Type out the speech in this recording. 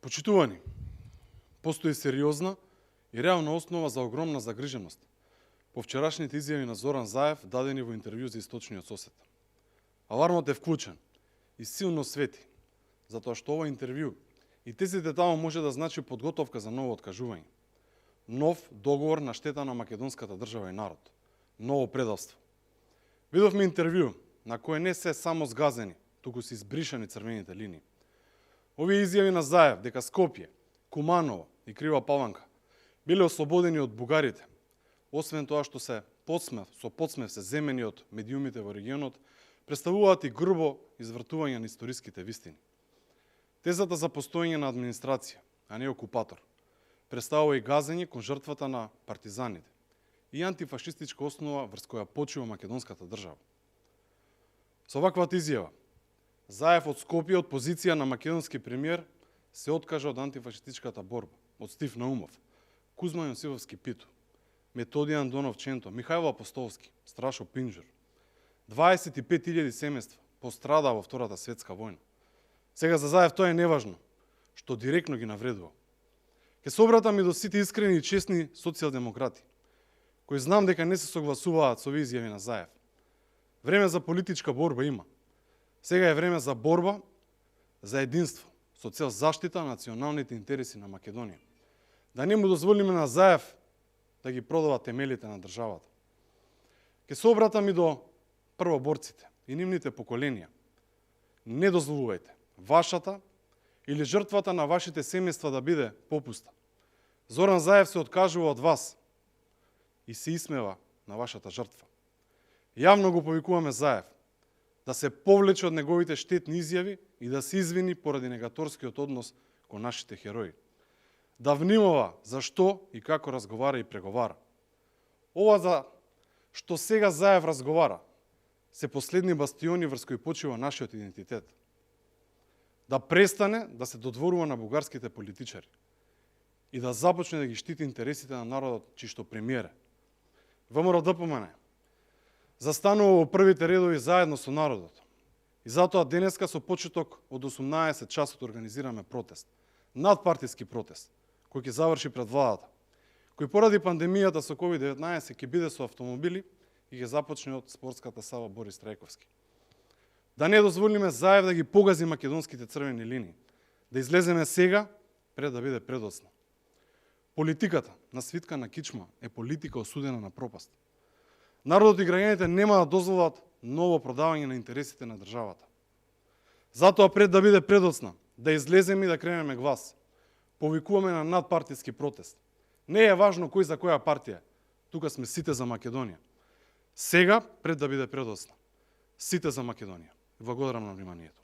Почитувани, постои сериозна и реална основа за огромна загриженост по вчерашните изјави на Зоран Заев дадени во интервју за Источниот сосед. Алармот е вклучен и силно свети, затоа што ова интервју и тезите таму може да значи подготовка за ново откажување. Нов договор на штета на македонската држава и народ. Ново предавство. Видовме интервју на кое не се само згазени, туку се избришани црвените линии. Овие изјави на Заев дека Скопје, Куманово и Крива Паланка биле ослободени од бугарите, освен тоа што со подсмев се земени од медиумите во регионот, представуваат и грубо извртување на историските вистини. Тезата за постоење на администрација, а не окупатор, представува и газење кон жртвата на партизаните и антифашистичка основа врз која почива македонската држава. Со ваквата изјава, Заев од Скопје од позиција на македонски премиер се откажа од антифашистичката борба, од Стив Наумов, Кузма Јосифовски Питу, Методијан Андонов Ченто, Михајло Апостолски, Страшо Пинџур. 25.000 семејства пострада во Втората светска војна. Сега за Заев тоа е неважно, што директно ги навредува. Ке се обратам и до сите искрени и честни социјалдемократи, кои знам дека не се согласуваат со овие изјави на Заев. Време за политичка борба има. Сега е време за борба, за единство, со цел заштита на националните интереси на Македонија. Да не му дозволиме на Заев да ги продава темелите на државата. Ке се обратам и до првоборците и нивните поколенија. Не дозволувајте вашата или жртвата на вашите семејства да биде попуста. Зоран Заев се откажува од вас и се исмева на вашата жртва. Јавно го повикуваме Заев да се повлече од неговите штетни изјави и да се извини поради негаторскиот однос кон нашите херои. Да внимава за што и како разговара и преговара. Ова за што сега Заев разговара се последни бастиони врз кои почива нашиот идентитет. Да престане да се додворува на бугарските политичари и да започне да ги штити интересите на народот, чишто премиер е. ВМРО-ДПМН застанува во првите редови заедно со народот. И затоа денеска со почеток од 18 часот организираме протест. Надпартиски протест, кој ќе заврши пред владата, кој поради пандемијата со COVID-19 ќе биде со автомобили и ќе започне од спортската сала Борис Трајковски. Да не дозволиме Заев да ги погази македонските црвени линии, да излеземе сега пред да биде предоцна. Политиката на свитка на кичма е политика осудена на пропаст. Народот и граѓаните нема да дозволат ново продавање на интересите на државата. Затоа пред да биде предоцна, да излеземе и да кренеме глас. Повикуваме на надпартиски протест. Не е важно кој за која партија. Тука сме сите за Македонија. Сега пред да биде предоцна. Сите за Македонија. Благодарам на вниманието.